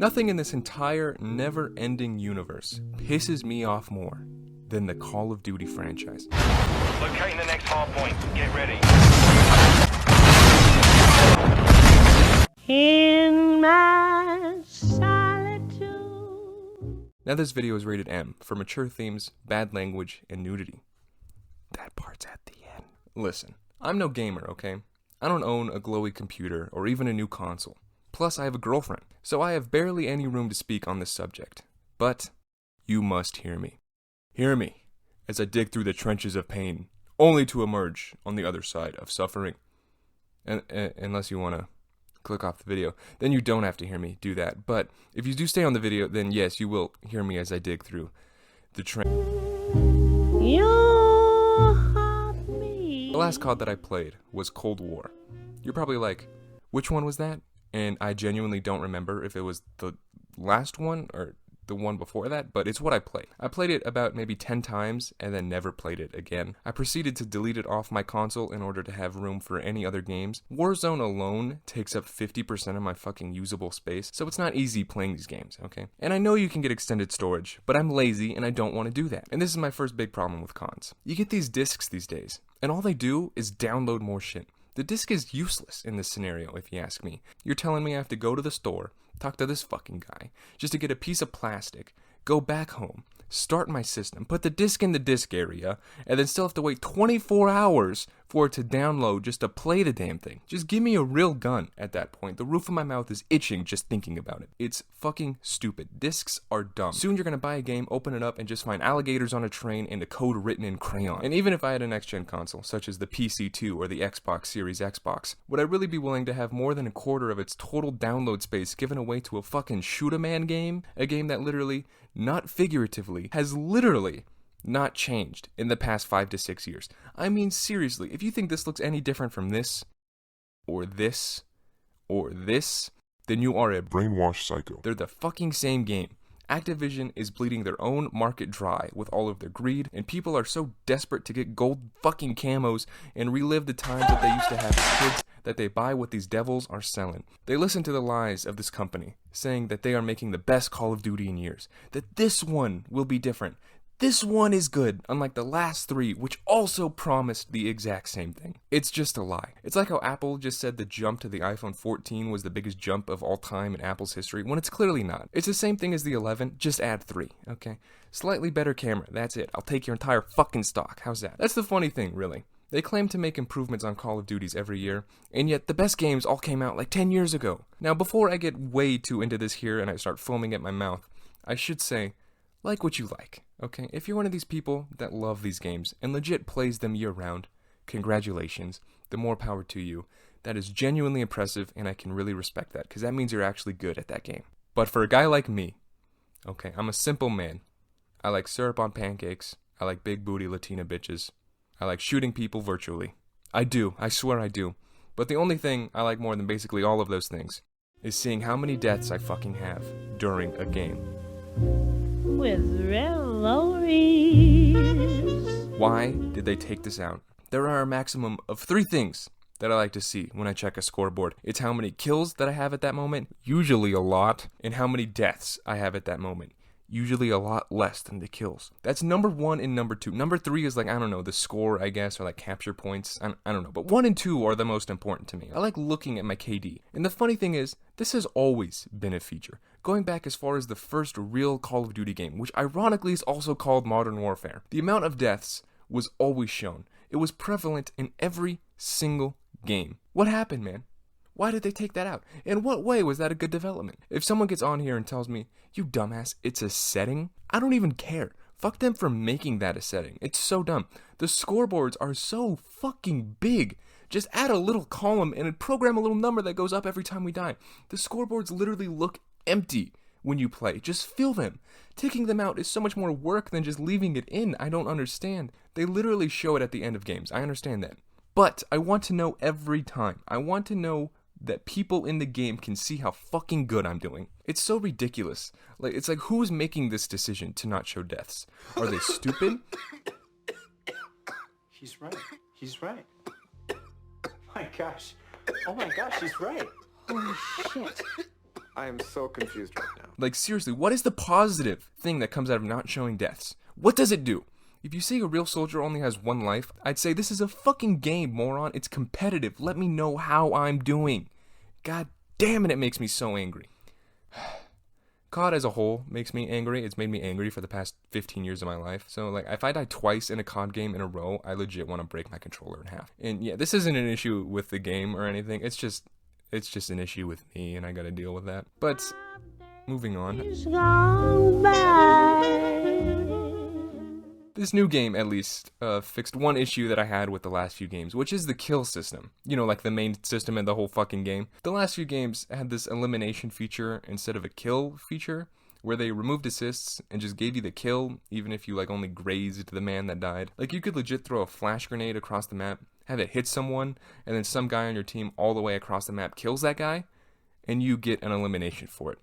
Nothing in this entire never-ending universe pisses me off more than the Call of Duty franchise. Locating the next hard point. Get ready. In my solitude. Now this video is rated M for mature themes, bad language, and nudity. That part's at the end. Listen, I'm no gamer, okay? I don't own a glowy computer or even a new console. Plus, I have a girlfriend, so I have barely any room to speak on this subject. But you must hear me. Hear me as I dig through the trenches of pain, only to emerge on the other side of suffering. Unless you want to click off the video, then you don't have to hear me do that. But if you do stay on the video, then yes, you will hear me as I dig through the The last COD that I played was Cold War. You're probably like, which one was that? And I genuinely don't remember if it was the last one or the one before that, but it's what I played. I played it about maybe 10 times and then never played it again. I proceeded to delete it off my console in order to have room for any other games. Warzone alone takes up 50% of my fucking usable space, so it's not easy playing these games, okay? And I know you can get extended storage, but I'm lazy and I don't want to do that. And this is my first big problem with cons. You get these discs these days, and all they do is download more shit. The disc is useless in this scenario, if you ask me. You're telling me I have to go to the store, talk to this fucking guy, just to get a piece of plastic, go back home, start my system, put the disc in the disc area, and then still have to wait 24 hours for it to download just to play the damn thing. Just give me a real gun at that point. The roof of my mouth is itching just thinking about it. It's fucking stupid. Discs are dumb. Soon you're gonna buy a game, open it up, and just find alligators on a train and the code written in crayon. And even if I had a next-gen console, such as the PC2 or the Xbox Series Xbox, would I really be willing to have more than a quarter of its total download space given away to a fucking shoot-a-man game? A game that literally, not figuratively, has literally not changed in the past 5 to 6 years. I mean, seriously, if you think this looks any different from this, or this, or this, then you are a brainwashed psycho. They're the fucking same game. Activision is bleeding their own market dry with all of their greed, and people are so desperate to get gold fucking camos and relive the times that they used to have as kids that they buy what these devils are selling. They listen to the lies of this company, saying that they are making the best Call of Duty in years, that this one will be different. This one is good, unlike the last 3, which also promised the exact same thing. It's just a lie. It's like how Apple just said the jump to the iPhone 14 was the biggest jump of all time in Apple's history, when it's clearly not. It's the same thing as the 11, just add 3, okay? Slightly better camera, that's it. I'll take your entire fucking stock, how's that? That's the funny thing, really. They claim to make improvements on Call of Duties every year, and yet the best games all came out like 10 years ago. Now, before I get way too into this here and I start foaming at my mouth, I should say, like what you like, okay? If you're one of these people that love these games and legit plays them year-round, congratulations, the more power to you. That is genuinely impressive, and I can really respect that, because that means you're actually good at that game. But for a guy like me, okay, I'm a simple man. I like syrup on pancakes, I like big booty Latina bitches, I like shooting people virtually. I do, I swear I do. But the only thing I like more than basically all of those things is seeing how many deaths I fucking have during a game. With revelries. Why did they take this out? There are a maximum of 3 things that I like to see when I check a scoreboard. It's how many kills that I have at that moment, usually a lot, and how many deaths I have at that moment. Usually a lot less than the kills. That's number 1 and number 2. Number 3 is like, I don't know, the score, I guess, or like capture points. I don't know. But 1 and 2 are the most important to me. I like looking at my KD. And the funny thing is, this has always been a feature. Going back as far as the first real Call of Duty game, which ironically is also called Modern Warfare. The amount of deaths was always shown. It was prevalent in every single game. What happened, man? Why did they take that out? In what way was that a good development? If someone gets on here and tells me, you dumbass, it's a setting, I don't even care. Fuck them for making that a setting. It's so dumb. The scoreboards are so fucking big. Just add a little column and program a little number that goes up every time we die. The scoreboards literally look empty when you play. Just fill them. Taking them out is so much more work than just leaving it in. I don't understand. They literally show it at the end of games. I understand that. But I want to know every time. I want to know that people in the game can see how fucking good I'm doing. It's so ridiculous. It's like, who's making this decision to not show deaths? Are they stupid? He's right. He's right. My gosh. Oh my gosh, he's right. Holy shit. I am so confused right now. Like, seriously, what is the positive thing that comes out of not showing deaths? What does it do? If you say a real soldier only has one life, I'd say this is a fucking game, moron. It's competitive. Let me know how I'm doing. God damn it, it makes me so angry. COD as a whole makes me angry. It's made me angry for the past 15 years of my life. So, like, if I die twice in a COD game in a row, I legit want to break my controller in half. And yeah, this isn't an issue with the game or anything. It's just an issue with me, and I gotta deal with that. But moving on. It's gone by. This new game, at least, fixed one issue that I had with the last few games, which is the kill system. You know, like the main system in the whole fucking game. The last few games had this elimination feature instead of a kill feature, where they removed assists and just gave you the kill, even if you, like, only grazed the man that died. Like, you could legit throw a flash grenade across the map, have it hit someone, and then some guy on your team all the way across the map kills that guy, and you get an elimination for it.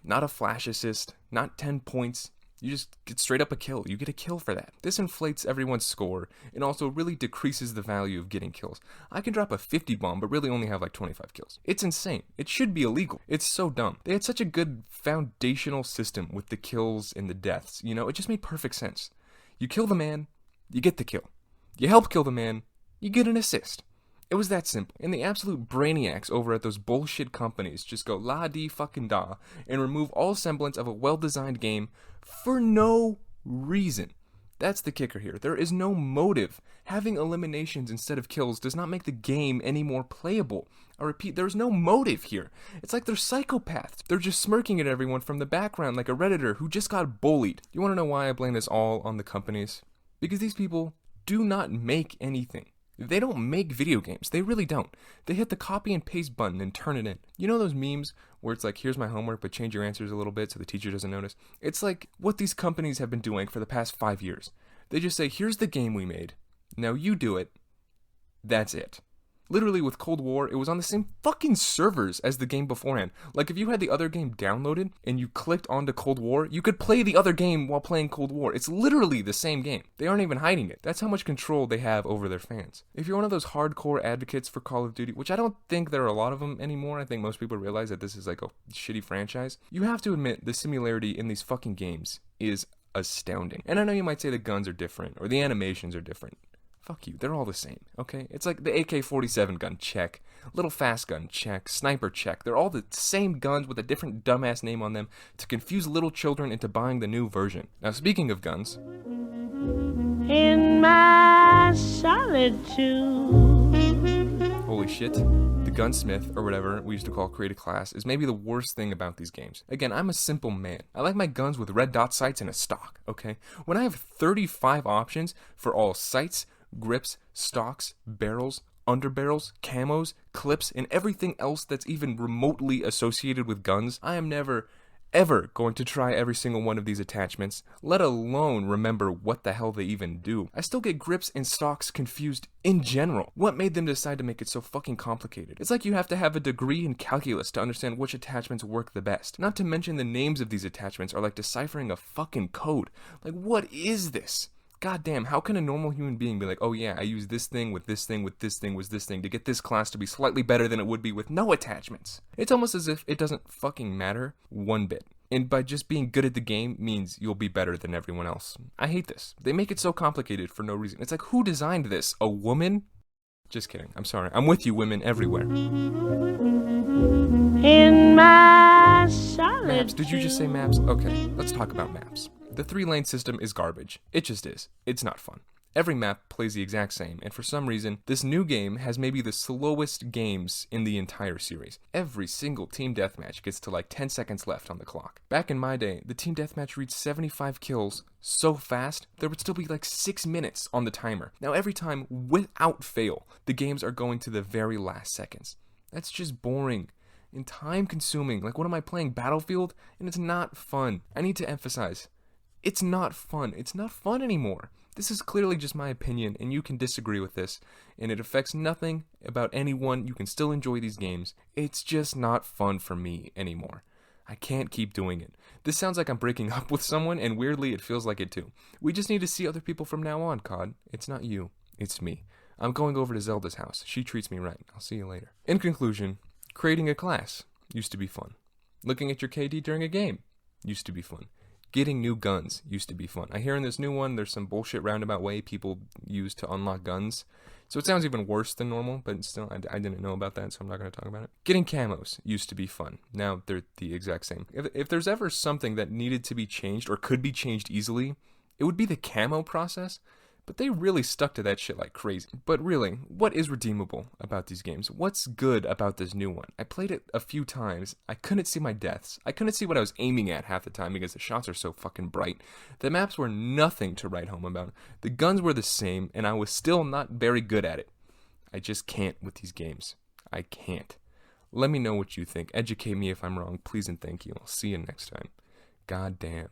Not a flash assist, not 10 points. You just get straight up a kill. You get a kill for that. This inflates everyone's score and also really decreases the value of getting kills. I can drop a 50 bomb but really only have like 25 kills. It's insane. It should be illegal. It's so dumb. They had such a good foundational system with the kills and the deaths. You know, it just made perfect sense. You kill the man, you get the kill. You help kill the man, you get an assist. It was that simple. And the absolute brainiacs over at those bullshit companies just go la-dee-fucking-da and remove all semblance of a well-designed game for no reason. That's the kicker here. There is no motive. Having eliminations instead of kills does not make the game any more playable. I repeat, there's no motive here. It's like they're psychopaths. They're just smirking at everyone from the background like a Redditor who just got bullied. You want to know why I blame this all on the companies? Because these people do not make anything. They don't make video games. They really don't. They hit the copy and paste button and turn it in. You know those memes where it's like, here's my homework, but change your answers a little bit so the teacher doesn't notice? It's like what these companies have been doing for the past 5 years. They just say, here's the game we made. Now you do it. That's it. Literally with Cold War, it was on the same fucking servers as the game beforehand. Like if you had the other game downloaded and you clicked onto Cold War, you could play the other game while playing Cold War. It's literally the same game. They aren't even hiding it. That's how much control they have over their fans. If you're one of those hardcore advocates for Call of Duty, which I don't think there are a lot of them anymore, I think most people realize that this is like a shitty franchise, you have to admit the similarity in these fucking games is astounding. And I know you might say the guns are different or the animations are different. Fuck you, they're all the same, okay? It's like the AK-47 gun, check. Little fast gun, check. Sniper, check. They're all the same guns with a different dumbass name on them to confuse little children into buying the new version. Now, speaking of guns... In my solitude. Holy shit. The gunsmith, or whatever we used to call create a class, is maybe the worst thing about these games. Again, I'm a simple man. I like my guns with red dot sights and a stock, okay? When I have 35 options for all sights, grips, stocks, barrels, underbarrels, camos, clips, and everything else that's even remotely associated with guns, I am never, ever going to try every single one of these attachments, let alone remember what the hell they even do. I still get grips and stocks confused in general. What made them decide to make it so fucking complicated? It's like you have to have a degree in calculus to understand which attachments work the best. Not to mention the names of these attachments are like deciphering a fucking code. Like, what is this? God damn, how can a normal human being be like, oh yeah, I use this thing with this thing with this thing with this thing to get this class to be slightly better than it would be with no attachments? It's almost as if it doesn't fucking matter one bit. And by just being good at the game means you'll be better than everyone else. I hate this. They make it so complicated for no reason. It's like, who designed this? A woman? Just kidding. I'm sorry. I'm with you, women everywhere. In my solitude. Maps. Did you just say maps? Okay, let's talk about maps. The 3-lane system is garbage. It just is. It's not fun. Every map plays the exact same, and for some reason, this new game has maybe the slowest games in the entire series. Every single team deathmatch gets to like 10 seconds left on the clock. Back in my day, the team deathmatch reached 75 kills so fast, there would still be like 6 minutes on the timer. Now every time, without fail, the games are going to the very last seconds. That's just boring and time consuming. Like, what am I playing, Battlefield? And it's not fun. I need to emphasize, it's not fun. It's not fun anymore. This is clearly just my opinion, and you can disagree with this, and it affects nothing about anyone. You can still enjoy these games. It's just not fun for me anymore. I can't keep doing it. This sounds like I'm breaking up with someone, and weirdly it feels like it too. We just need to see other people from now on, COD. It's not you. It's me. I'm going over to Zelda's house. She treats me right. I'll see you later. In conclusion, creating a class used to be fun. Looking at your KD during a game used to be fun. Getting new guns used to be fun. I hear in this new one there's some bullshit roundabout way people use to unlock guns. So it sounds even worse than normal, but still, I didn't know about that, so I'm not going to talk about it. Getting camos used to be fun. Now they're the exact same. If there's ever something that needed to be changed or could be changed easily, it would be the camo process. But they really stuck to that shit like crazy. But really, what is redeemable about these games? What's good about this new one? I played it a few times. I couldn't see my deaths. I couldn't see what I was aiming at half the time because the shots are so fucking bright. The maps were nothing to write home about. The guns were the same, and I was still not very good at it. I just can't with these games. I can't. Let me know what you think. Educate me if I'm wrong, please and thank you. I'll see you next time. God damn.